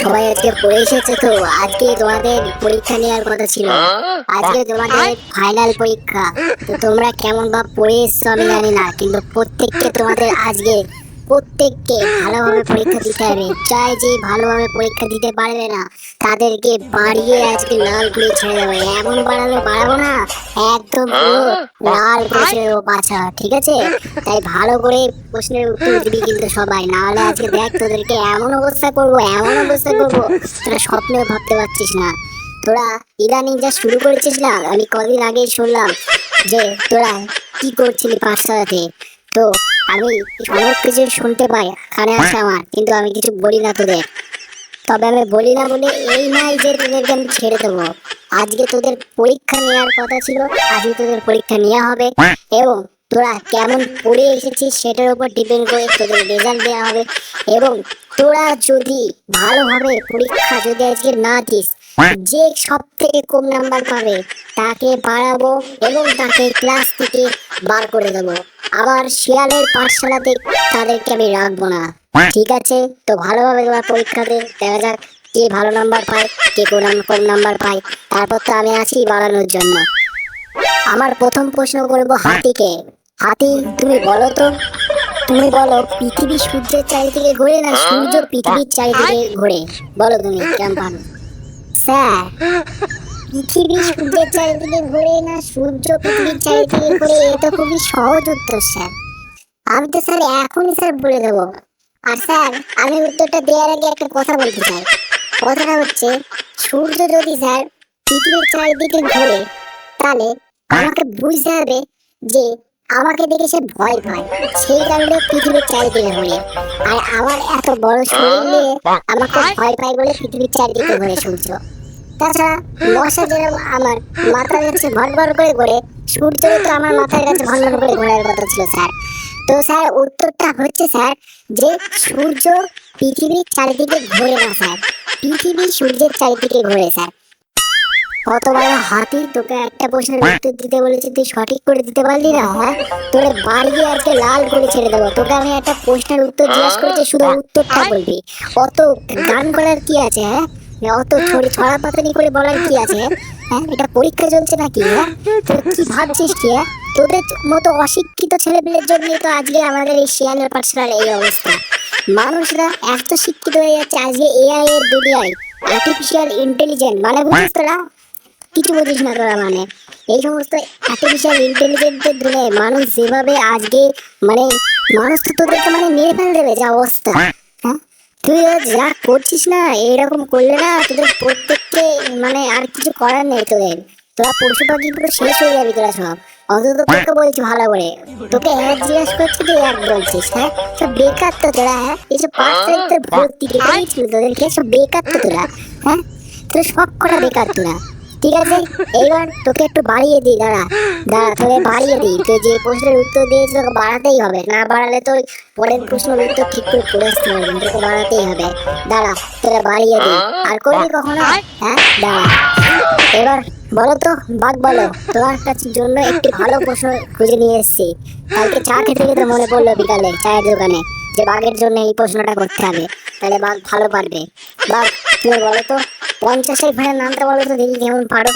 সবাই আজকে পড়ে এসেছে তো? আজকে তোমাদের পরীক্ষা নেওয়ার কথা ছিল, আজকে তোমাদের ফাইনাল পরীক্ষা। তো তোমরা কেমন ভাব পড়ে এসছো আমি জানি না, কিন্তু প্রত্যেককে ভালোভাবে পরীক্ষা দিতে হবে। চাই যে ভালোভাবে পরীক্ষা দিতে পারবে না তাদেরকে বাড়িয়ে আজকে লাল করে ছেড়ে দেবো। এমন বাড়াবো না, একদম পুরো লাল করে ছেড়ে দেবো পাছা, ঠিক আছে? তাই ভালো করে প্রশ্নের উত্তর দিবি কিন্তু সবাই, না হলে আজকে দেখ তোদেরকে এমন অবস্থা করবো তোরা স্বপ্নেও ভাবতে পারছিস না। তোরা ইদানিং যা শুরু করেছিস না, আমি কদিন আগেই শুনলাম যে তোরা কি করছিলি পাঠশালাতে। তো আমি অনেক কিছু শুনতে পাই কানে আসে আমার, কিন্তু আমি কিছু বলি না তোদের। তবে আমি বলি না বলে এই নাই যে তোদেরকে আমি ছেড়ে দেবো। আজকে তোদের পরীক্ষা নেওয়ার কথা ছিল, আজকে তোদের পরীক্ষা নেওয়া হবে, এবং তোরা কেমন পড়ে এসেছিস সেটার উপর ডিপেন্ড করে তোদের রেজাল্ট দেওয়া হবে। এবং তোরা যদি ভালোভাবে পরীক্ষা যদি আজকে না দিস, যে সব থেকে কম নাম্বার পাবে তাকে বাড়াবো এবং তাকে ক্লাস থেকে বার করে দেবো। আবার শিয়ালের পাঠশালাতে তাদেরকে আমি রাখবো না, ঠিক আছে? তো ভালোভাবে তোমার পরীক্ষা দে, দেখা যাক কে ভালো নাম্বার পায়, কে কম নাম্বার পায়। তারপর তো আমি আছি বাড়ানোর জন্য। আমার প্রথম প্রশ্ন করবো হাতিকে। হাতি, তুমি বলো পৃথিবী সূর্যের চারিদিকে ঘোরে না সূর্য পৃথিবীর চারিদিকে ঘোরে? বলো তুমি কেমন পারো। স্যার, পৃথিবী সূর্যের চারিদিকে ঘোরে না সূর্য পৃথিবীর চারিদিকে ঘোরে, এটা খুবই সহজ উত্তর স্যার। আমি তো স্যার এখনই স্যার বলে দেবো। আর স্যার, আমি উত্তরটা দেওয়ার আগে একটা কথা বলতে চাই। কথাটা হচ্ছে, সূর্য যদি স্যার পৃথিবীর চারিদিকে ঘোরে, তাহলে আমাকে বুঝতে হবে যে আমাকে দেখে সে ভয় পায়, সেই কারণে পৃথিবীর চারিদিকে ঘোরে। আর আমার এত বড় শরীর নিয়ে আমাকে ভয় পায় বলে পৃথিবীর চারিদিকে ঘোরে সূর্য। তাছাড়া মশা যেরকম আমার মাথার কাছে ভর করে ঘোরে, সূর্য তো আমার মাথার কাছে ভর করে ঘোরার কথা ছিল স্যার। তো স্যার উত্তরটা হচ্ছে স্যার যে সূর্য পৃথিবীর চারিদিকে ঘোরে না স্যার, পৃথিবী সূর্যের চারিদিকে ঘোরে স্যার। কত বড় হাতি, তোকে একটা প্রশ্নের উত্তর দিতে বলেছি, তুই সঠিক করে দিতে পারলি না? হ্যাঁ, তোরে বাড়িয়ে আজকে লাল করে ছেড়ে দেবো। তোকে আমি একটা প্রশ্নের উত্তর জিজ্ঞেস করেছি, শুধু উত্তরটা বলবি। অত গান করার কি আছে? হ্যাঁ, অত ছড়া পাতানি করে বলার কি আছে? হ্যাঁ, এটা পরীক্ষা চলছে নাকি? হ্যাঁ, তো কি ভাবছিস কি? হ্যাঁ, তোদের মতো অশিক্ষিত ছেলেপেলের জন্যই তো আজকে আমাদের এই শিয়ালের পাঠশালার এই অবস্থা। মানুষরা এত শিক্ষিত হয়ে যাচ্ছে আজকে এআই এর দুনিয়ায়, আর্টিফিশিয়াল ইন্টেলিজেন্স মানে বুঝিস তোরা? কিছু বুঝিস না তোরা। মানে এই সমস্ত আর্টিফিশিয়াল ইন্টেলিজেন্সের দুনিয়ায় মানুষ যেভাবে আজকে, মানে মানুষ তো তোদেরকে মানে মেরে ফেলে দেবে যা অবস্থা। হ্যাঁ, তুই যা করছিস না, এরকম করলে না তোদের প্রত্যেককে মানে আর কিছু করার নেই তোদের। তোরা পশু পাখি পুরো শেষ হয়ে যাবি তোরা সব। অন্তত তোকে বলছি ভালো করে, তোকে এক জিজ্ঞাসা করছি তুই এক বলছিস। হ্যাঁ, সব বেকার তো তোরা। হ্যাঁ, এইসব পাঁচ তারিখে ভর্তি ছিল তোদেরকে, সব বেকার তো তোরা। হ্যাঁ, তোরা সব কটা বেকার তোরা। ঠিক আছে, এইবার তোকে একটু বাড়িয়ে দিই, দাঁড়া তোকে বাড়িয়ে দিই। তুই যে প্রশ্নের উত্তর দিয়েছিস তোকে বাড়াতেই হবে, না বাড়ালে তো পরের প্রশ্নের উত্তর ঠিক করে পড়ে আসতে পারবি, তোকে বাড়াতেই হবে। দাঁড়া, তোকে বাড়িয়ে দিই। আর করবি কখনো? হ্যাঁ, দাঁড়া। এবার বলো তো বাঘ, বলো, তোমার কাছে জন্য একটি ভালো প্রশ্ন খুঁজে নিয়ে এসেছি। কালকে চা খেতে খেতে মনে পড়লো বিকালে চায়ের দোকানে যে বাঘের জন্য এই প্রশ্নটা করতে হবে, তাহলে বাঘ ভালো পারবে। বাঘ, তুমি বলো তো 50-এর ঘরের নামটা বলো তো দেখি কেমন পারো।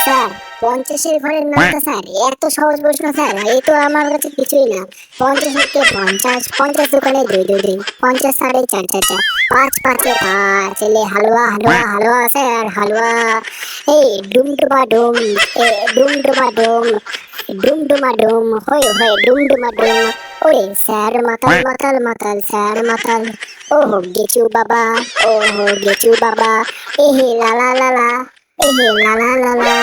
স্যার, 50-এর ঘরের নামটা স্যার এত সহজ প্রশ্ন স্যার, এই তো আমার কাছে কিছুই না। 50-কে 50, 50 দোকানে 2 2 2, 50 সাড়ে 4 4 4, 5 5-এ 5, এলে হালুয়া হালুয়া হালুয়া স্যার হালুয়া। এই ডুমডুমা ডুম, ডুমডুমা ডুম, ডুমডুমা ডুম, হয়ে ডুমডুমা ডুম। ওরে স্যার মাতাল মাতাল মাতাল স্যার মাতাল, ওহো গেচু বাবা, ওহো গেচু বাবা, এহে লা লা লা লা, এহে লা লা লা লা,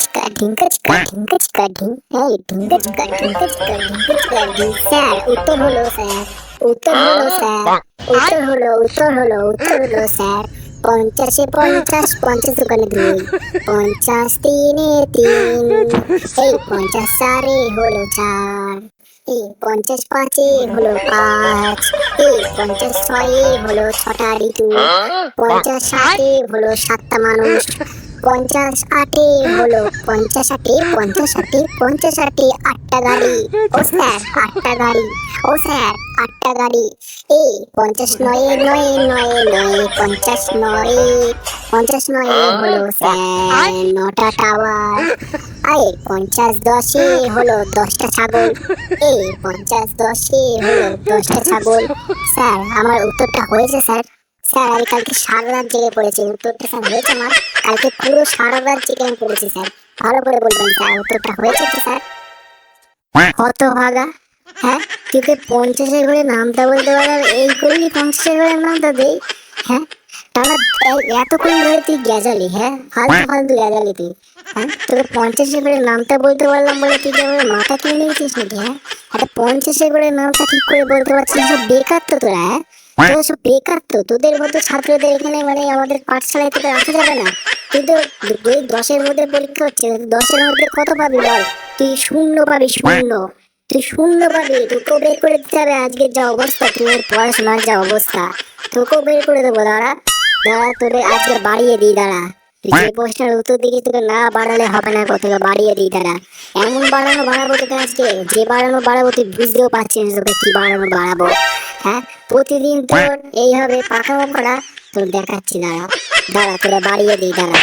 চিকা ঢিঙ্কা চিকা ঢিঙ্কা চিকা ঢিং, এই ঢিঙ্কা চিকা ঢিঙ্কা চিকা ঢিঙ্কা চিকা ঢিং। স্যার উত্তর হলো স্যার, উত্তর হলো স্যার, উত্তর হলো স্যার 50-এ 50, 50 দোকানে 2, 50 3-এ 3, এই 50 4-এ হলো 4, এই 50 5-এ হলো 5, এই 50 6-এ হলো 6টা ঋতু, 50 7-এ হলো 7টা মানুষ, 50 আটে হলো 50 আটে আটটা গাড়ি। ও স্যার আটটা গাড়ি। ও স্যার আটটা গাড়ি। এই 50 নয়ে নয়ে নয়ে নয়ে 50 নয়ে হলো স্যার 9টা টাওয়ার। আরে 50 10 হলো 10টা ছাগল। এই 50 10 হলো 10টা ছাগল। স্যার আমার উত্তরটা হয়েছে স্যার। স্যার আমি কালকে সারা রাত জেগে পড়েছি, উত্তরটা স্যার হয়েছে আমার। কালকে পুরো সারা রাত জেগে আমি পড়েছি স্যার। ভালো করে বলবেন স্যার, উত্তরটা হয়েছে তো স্যার? হতভাগা, হ্যাঁ তুই 50-এর ঘরে নামটা বলতে পারলাম, এই করলি 50-এর ঘরে নামটা দেই। হ্যাঁ তাহলে এতক্ষণ ধরে তুই গেজালি, হ্যাঁ ফালতু ফালতু গেজালি তুই। হ্যাঁ তোকে 50-এর ঘরে নামটা বলতে পারলাম বলে তুই কি আমার মাথা কিনে নিয়েছিস নাকি? হ্যাঁ একটা 50-এর ঘরে নামটা ঠিক করে বলতে পারছিস, সব বেকার তো তোরা। হ্যাঁ তোরা সব বেকার তো, তোদের মতো ছাত্রদের এখানে মানে আমাদের পাঠশালায় তোকে রাখা যাবে না। তুই তো 10-এর মধ্যে পরীক্ষা হচ্ছে, 10-এর মধ্যে কত পাবি বল? তুই 0 পাবি, 0। তুই 0 পাবি, তোকেও বের করে দিতে হবে। আজকে যা অবস্থা, তুই পড়াশোনার যা অবস্থা, তোকেও বের করে দেবো। দাঁড়া দাঁড়া, তোরে আজকে বাড়িয়ে দিই, দাঁড়া। তুই যে প্রশ্নের উত্তর দিকে তোকে না বাড়ালে হবে না, তোকে বাড়িয়ে দিই, দাঁড়া। এমন বাড়াবো তোকে আজকে, যে বাড়াবো তুই বুঝতেও পারছিস তোকে কি বাড়াবো। হ্যাঁ প্রতিদিন তোর এইভাবে পাকামো করা তোর দেখাচ্ছি, দাঁড়া দাঁড়া তোরা বাড়িয়ে দিই, দাঁড়া।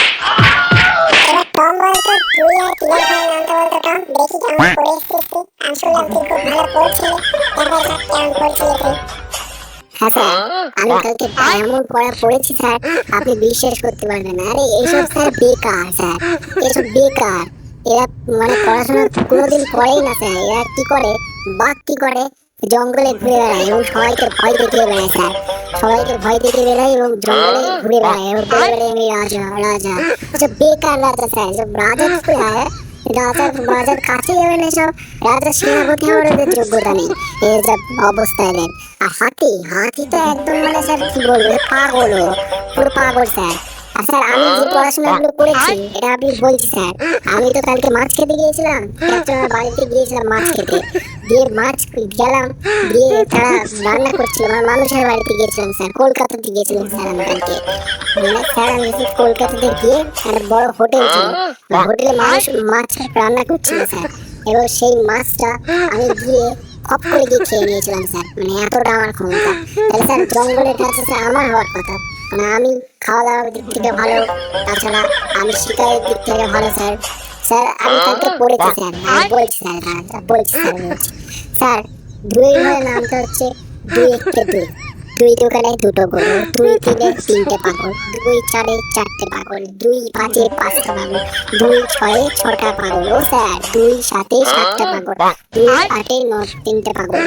এবার টম বলতো, তুই আর কিলের ঘরে নামতে বলতো টম, দেখি কেমন পড়ে এসছিস তুই। আমি শুনলাম তুই খুব ভালো পড়ছিলি, দেখা যাক কেমন পড়ছিলি তুই। হ্যাঁ স্যার আমি কালকে এমন পড়া পড়েছি স্যার, আপনি বিশ্বাস করতে পারবেন না। আরে এইসব স্যার বেকার স্যার, এসব বেকার। এরা মানে পড়াশোনা কোনোদিন করেই না স্যার। এরা কি করে, বাঘ কি করে, জঙ্গলে ঘুরে বেড়ায় এবং সবাইকে ভয় দেখিয়ে বেড়ায় স্যার। সবাইকে ভয় দেখিয়ে বেড়ায় এবং জঙ্গলে ঘুরে বেড়ায় এবং বলে বেড়ায় আমি রাজা রাজা। এসব বেকার রাজা স্যার, এসব রাজা কি হয়? রাজার কাছে যাবে না সব। রাজার সেনাপতি হওয়ার ওদের যোগ্যতা নেই, এই সব অবস্থা এদের। আর হাতি তো একদম মানে স্যার কি বলবো, পাগল, পুরো পাগল স্যার। আর স্যার আমি যে পড়াশোনাগুলো করেছি এটা আপনি বলছি স্যার। আমি তো কালকে মাছ খেতে গিয়েছিলাম, একজনের বাড়িতে গিয়েছিলাম মাছ খেতে, দিয়ে মাছ গেলাম, দিয়ে তারা রান্না করছিল, আমার মানুষের বাড়িতে গিয়েছিলাম স্যার, কলকাতাতে গিয়েছিলাম স্যার আমি কালকে। মানে স্যার আমি কলকাতাতে গিয়ে একটা বড় হোটেল ছিল, হোটেলে মানুষ মাছ রান্না করছিল স্যার। এবার সেই মাছটা আমি গিয়ে খপ করে গিয়ে খেয়ে নিয়েছিলাম স্যার, মানে এতটা আমার ক্ষমতা। তাহলে স্যার জঙ্গলের কাছে স্যার আমার হওয়ার কথা, মানে আমি খাওয়া দাওয়ার দিক থেকে ভালো, তাছাড়া আমি শিকারের দিক থেকে ভালো স্যার। স্যার আমি কালকে পড়েছি স্যার, আমি বলছি স্যার, বলছি স্যার 2 ঘরে নামটা হচ্ছে 2 1 2, 2 দোকানে 2টো গরু, 2 3 3টে পাগল, 2 4 4টে পাগল, 2 5 5টা পাগল, 2 6 6টা পাগল। ও স্যার 2 7 7টা পাগল, 2 8 9 3টে পাগল,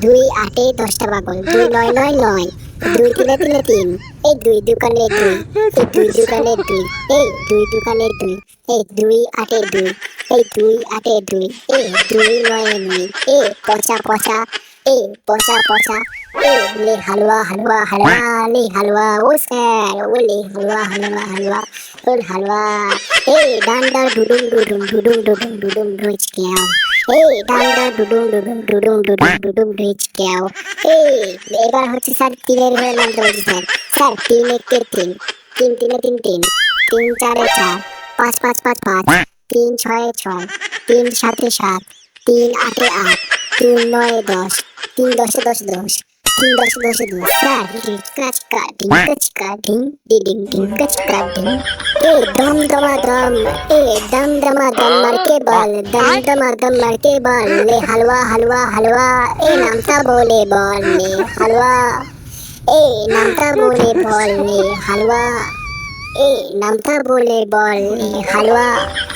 2 8 10টা পাগল, 2 9 9 9, 2 3 3 3, এই 2 দোকানে 2, এই 2 দোকানে 2, এই 2 দোকানে 2, এই 2 8 2, এই 2 8 2, এই 2 9 9, এই পচা পচা, এই পচা পচা, এই লে হালুয়া হালুয়া হালুয়া, লে হালুয়া। ও স্যার ও লে হালুয়া হালুয়া হালুয়া, ওর হালুয়া। এই ডান্ডা ডুডুম ডুডুম ডুডুম ডুডুম ডুডুম ঢুইচ কেও, এই ডান্ডা ডুডুম ডুডুম ডুডুম ডুডুম ডুডুম ঢুইচ কেও। এই এবার হচ্ছে স্যার 3-এর ঘরে নামতে বলছি স্যার। স্যার 3 1 3, 3 3 3 3, 3 4 4, 5 5 5 5, 3 6 6, 3 7 7, 3 8 8, 3 9 10, 3 10 10 10, 3 10 10 10। স্যার ঢিঙ্কা চিকা ঢিং ডিডিং ঢিঙ্কা চিকা ঢিং। এ দম দমা দম, এ দম দমা দম মারকে বল, দম দমা দম মারকে বল, লে হালুয়া হালুয়া হালুয়া, এ নামটা বলে বল লে হালুয়া, এ নামটা বলে বল লে হালুয়া, এই নামটা বলে বল হালুয়া।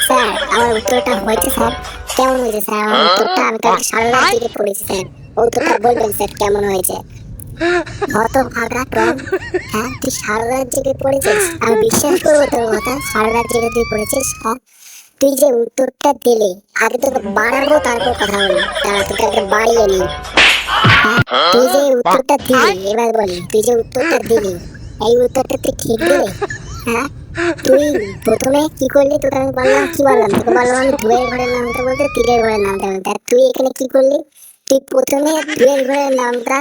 স্যার আমার উত্তরটা হয়েছে স্যার, কেমন হয়েছে স্যার আমার উত্তরটা? আমি কালকে সারা রাত জেগে পড়েছি স্যার, উত্তরটা বলবেন স্যার কেমন হয়েছে? হতভাগা টম, হ্যাঁ তুই সারা রাত জেগে পড়েছিস, আমি বিশ্বাস করবো তোর কথা, সারা রাত জেগে তুই পড়েছিস। হ্যাঁ তুই যে উত্তরটা দিলি, আগে তোকে বাড়াবো তারপর কথা বলবো, তারা তোকে আগে বাড়িয়ে নি। হ্যাঁ তুই যে উত্তরটা দিলি, এবার বলি তুই যে উত্তরটা দিলি, এই উত্তরটা তুই ঠিক দিলি? হ্যাঁ তুই প্রথমে কি করলি, তোকে আমি বললাম কি বললাম, তোকে বললাম আমি 2-এর ঘরের নামটা বলতে 3-এর ঘরের নামটা বলতে, আর তুই এখানে কি করলি? তুই প্রথমে দুয়ের ঘরের নামটা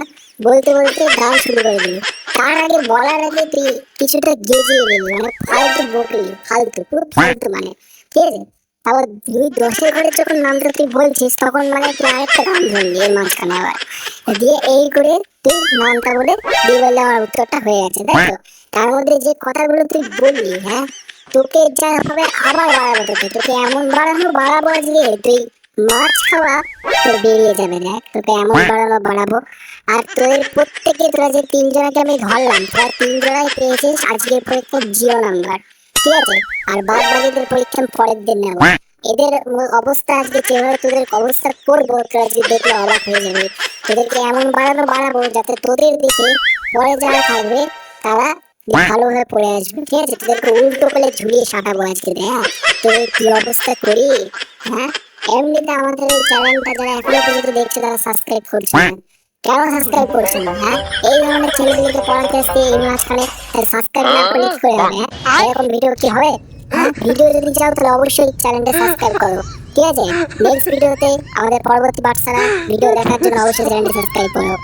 বলতে বলতে গান শুরু করে দিলি, তার আগে বলার আগে তুই কিছুটা গেজিয়ে নিলি, মানে ফালতু বকলি, ফালতু পুরো ফালতু, মানে ঠিক আছে। আবার দুই দশের ঘরে যখন নামটা তুই বলছিস তখন মানে তুই আরেকটা গান ধরলি এর মাঝখানে আবার, দিয়ে এই করে তুই নামটা বলে দিয়ে বললে আমার উত্তরটা হয়ে গেছে, তাই তো? তার মধ্যে যে কথাগুলো তুই বললি, হ্যাঁ, তোকে যা হবে আবার বাড়াবো, তোকে এমন বাড়াবো আজকে তুই মাছ খাওয়া তোর বেরিয়ে যাবে, দেখ তোকে এমন বাড়াবো। আর তোদের প্রত্যেকে, তোরা যে তিনজনকে আমি ধরলাম, তোরা তিনজনাই পেয়েছিস আজকের পরীক্ষার জিরো নাম্বার, ঠিক আছে? আর বাদ বাকিদের পরীক্ষা পরের দিন নেবো। এদের অবস্থা আজকে যেভাবে তোদের অবস্থা করবো, তোরা আজকে দেখলে অবাক হয়ে যাবে। তোদেরকে এমন বাড়াবো যাতে তোদের দেখে পরে যারা থাকবে তারা ভালোভাবে পড়ে আসবে, ঠিক আছে? তোদেরকে উল্টো করে ঝুলিয়ে সাঁটাবো আজকে, দেখ তোদের কি অবস্থা করি। হ্যাঁ, এমনিতে আমাদের এই চ্যানেলটা যারা এখনো পর্যন্ত দেখছে তারা সাবস্ক্রাইব করছে না, কেন সাবস্ক্রাইব করছে না? হ্যাঁ, এই ধরনের ছেলেগুলোকে পড়াতে আসতে এই মাঝখানে সাবস্ক্রাইব না করলে কি করে হবে? হ্যাঁ, এরকম ভিডিও কি হবে? হ্যাঁ, ভিডিও যদি চাও তাহলে অবশ্যই চ্যানেলটা সাবস্ক্রাইব করো, ঠিক আছে? নেক্সট ভিডিওতে আমাদের পরবর্তী বার্তা ভিডিও দেখার জন্য অবশ্যই চ্যানেলটা সাবস্ক্রাইব করো।